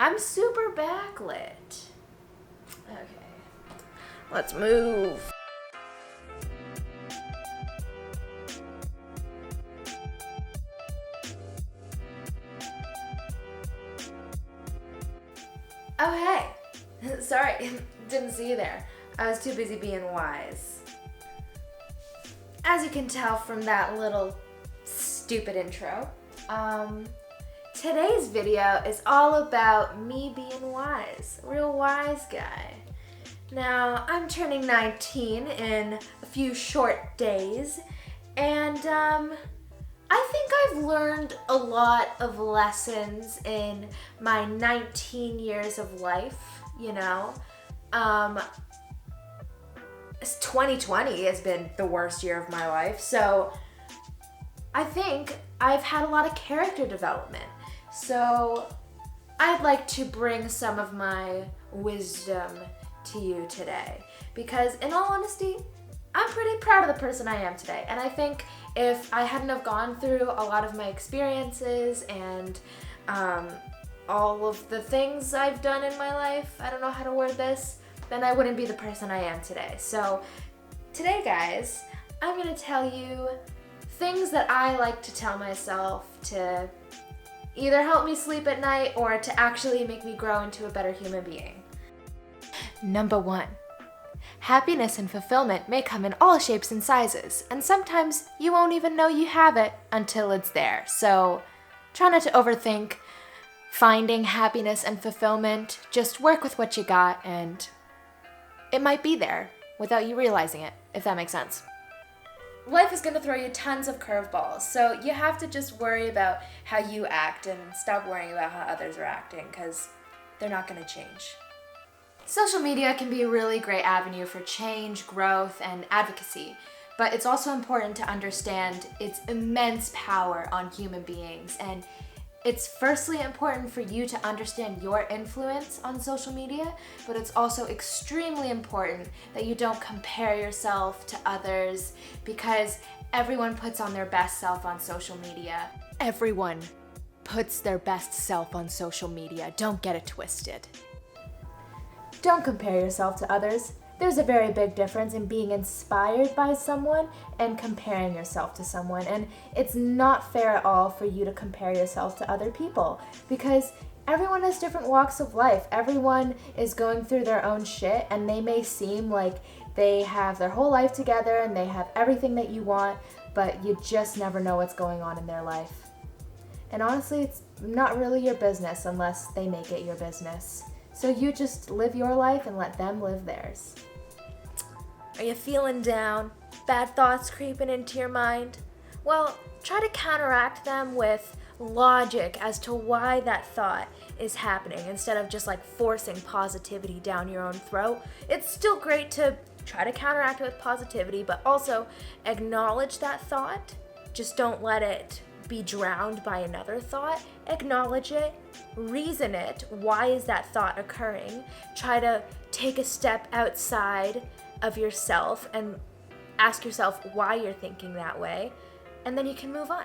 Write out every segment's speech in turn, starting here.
I'm super backlit. Okay. Let's move. Oh, hey. Sorry, didn't see you there. I was too busy being wise. As you can tell from that little stupid intro, today's video is all about me being wise. Real wise guy. Now, I'm turning 19 in a few short days, and I think I've learned a lot of lessons in my 19 years of life, you know. 2020 has been the worst year of my life, so I think I've had a lot of character development. So I'd like to bring some of my wisdom to you today, because in all honesty, I'm pretty proud of the person I am today, and I think if I hadn't have gone through a lot of my experiences and all of the things I've done in my life, I don't know how to word this, then I wouldn't be the person I am today. So today, guys, I'm gonna tell you things that I like to tell myself to either help me sleep at night or to actually make me grow into a better human being. Number 1. Happiness and fulfillment may come in all shapes and sizes, and sometimes you won't even know you have it until it's there. So try not to overthink finding happiness and fulfillment. Just work with what you got, and it might be there without you realizing it, if that makes sense. Life is going to throw you tons of curveballs, so you have to just worry about how you act and stop worrying about how others are acting, because they're not going to change. Social media can be a really great avenue for change, growth, and advocacy, but it's also important to understand its immense power on human beings, and it's firstly important for you to understand your influence on social media, but it's also extremely important that you don't compare yourself to others, because everyone puts on their best self on social media. Everyone puts their best self on social media. Don't get it twisted. Don't compare yourself to others. There's a very big difference in being inspired by someone and comparing yourself to someone. And it's not fair at all for you to compare yourself to other people, because everyone has different walks of life. Everyone is going through their own shit, and they may seem like they have their whole life together and they have everything that you want, but you just never know what's going on in their life. And honestly, it's not really your business unless they make it your business. So you just live your life and let them live theirs. Are you feeling down? Bad thoughts creeping into your mind? Well, try to counteract them with logic as to why that thought is happening, instead of just like forcing positivity down your own throat. It's still great to try to counteract it with positivity, but also acknowledge that thought. Just don't let it be drowned by another thought. Acknowledge it, reason it. Why is that thought occurring? Try to take a step outside of yourself and ask yourself why you're thinking that way, and then you can move on.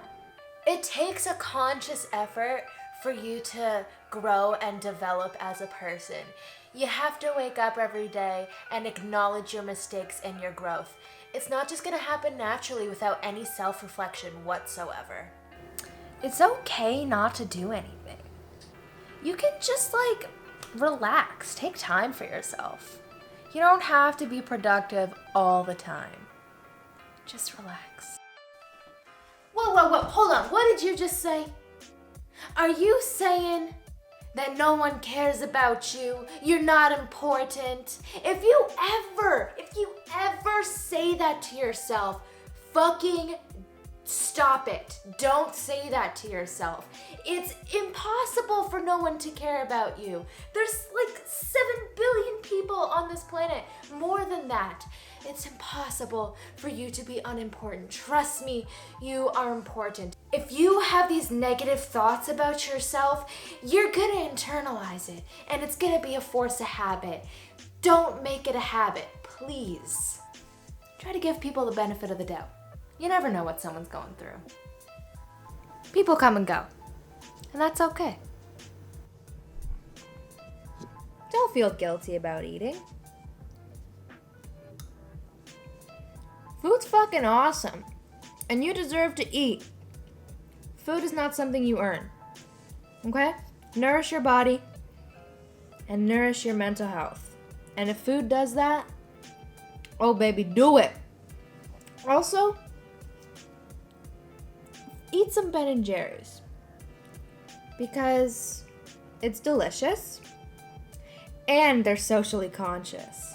It takes a conscious effort for you to grow and develop as a person. You have to wake up every day and acknowledge your mistakes and your growth. It's not just gonna happen naturally without any self-reflection whatsoever. It's okay not to do anything. You can just relax, take time for yourself. You don't have to be productive all the time. Just relax. Whoa, hold on, what did you just say? Are you saying that no one cares about you? You're not important? If you ever say that to yourself, fucking stop it. Don't say that to yourself. It's impossible for no one to care about you. There's 7 billion people on this planet, more than that. It's impossible for you to be unimportant. Trust me, you are important. If you have these negative thoughts about yourself, you're gonna internalize it, and it's gonna be a force of habit. Don't make it a habit, please. Try to give people the benefit of the doubt. You never know what someone's going through. People come and go, and that's okay. feel guilty about eating. Food's fucking awesome, and you deserve to eat. Food is not something you earn, okay? Nourish your body and nourish your mental health. And if food does that, oh baby, do it. Also, eat some Ben & Jerry's because it's delicious and they're socially conscious.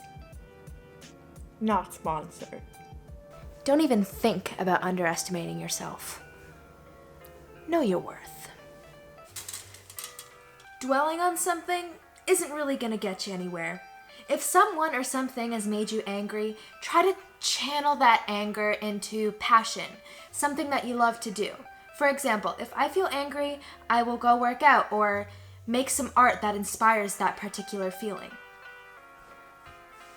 Not sponsored. Don't even think about underestimating yourself. Know your worth. Dwelling on something isn't really gonna get you anywhere. If someone or something has made you angry, try to channel that anger into passion, something that you love to do. For example, if I feel angry, I will go work out or make some art that inspires that particular feeling.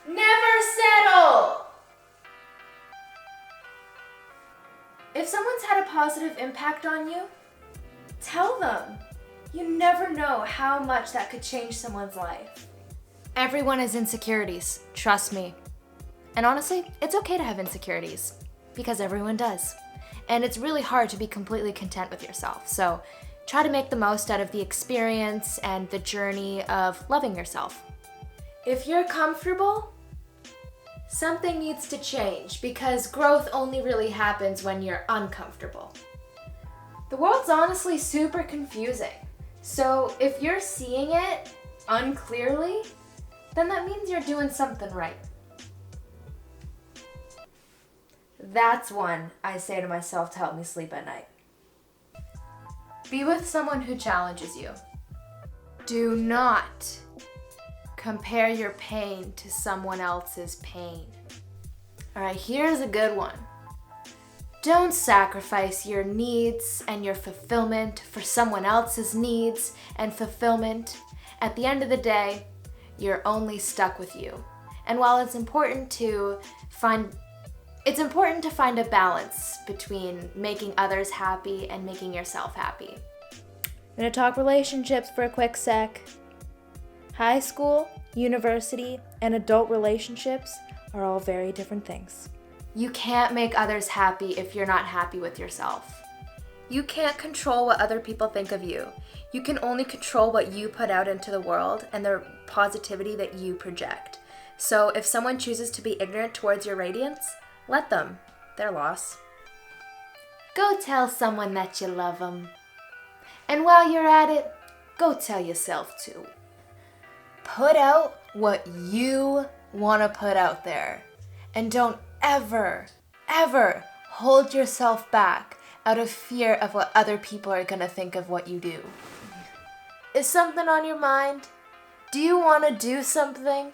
Never settle! If someone's had a positive impact on you, tell them. You never know how much that could change someone's life. Everyone has insecurities, trust me. And honestly, it's okay to have insecurities, because everyone does. And it's really hard to be completely content with yourself. So try to make the most out of the experience and the journey of loving yourself. If you're comfortable, something needs to change, because growth only really happens when you're uncomfortable. The world's honestly super confusing. So if you're seeing it unclearly, then that means you're doing something right. That's one I say to myself to help me sleep at night. Be with someone who challenges you. Do not compare your pain to someone else's pain. All right, here's a good one. Don't sacrifice your needs and your fulfillment for someone else's needs and fulfillment. At the end of the day, you're only stuck with you. And while it's important to find a balance between making others happy and making yourself happy. I'm gonna talk relationships for a quick sec. High school, university, and adult relationships are all very different things. You can't make others happy if you're not happy with yourself. You can't control what other people think of you. You can only control what you put out into the world and the positivity that you project. So if someone chooses to be ignorant towards your radiance, let them. Their loss. Go tell someone that you love them. And while you're at it, go tell yourself too. Put out what you want to put out there. And don't ever hold yourself back out of fear of what other people are going to think of what you do. Is something on your mind? Do you want to do something?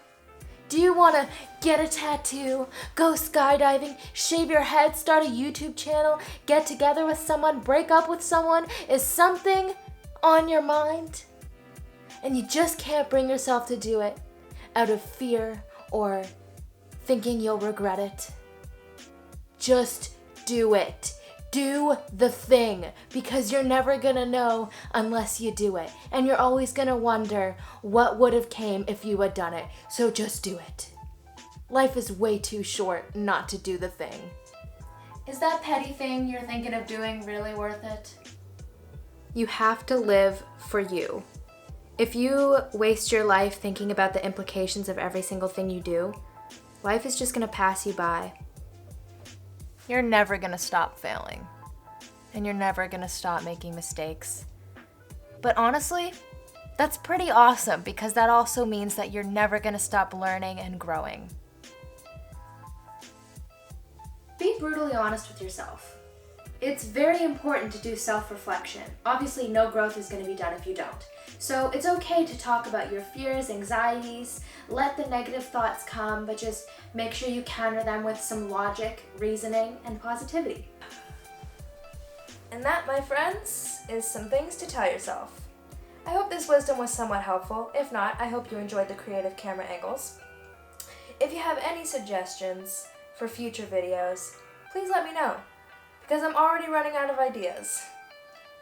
Do you want to get a tattoo, go skydiving, shave your head, start a YouTube channel, get together with someone, break up with someone? Is something on your mind? And you just can't bring yourself to do it out of fear or thinking you'll regret it. Just do it. Do the thing, because you're never gonna know unless you do it. And you're always gonna wonder what would have came if you had done it. So just do it. Life is way too short not to do the thing. Is that petty thing you're thinking of doing really worth it? You have to live for you. If you waste your life thinking about the implications of every single thing you do, life is just gonna pass you by. You're never gonna stop failing. And you're never gonna stop making mistakes. But honestly, that's pretty awesome, because that also means that you're never gonna stop learning and growing. Be brutally honest with yourself. It's very important to do self-reflection. Obviously, no growth is gonna be done if you don't. So it's okay to talk about your fears, anxieties, let the negative thoughts come, but just make sure you counter them with some logic, reasoning, and positivity. And that, my friends, is some things to tell yourself. I hope this wisdom was somewhat helpful. If not, I hope you enjoyed the creative camera angles. If you have any suggestions for future videos, please let me know, because I'm already running out of ideas.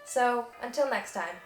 So, until next time.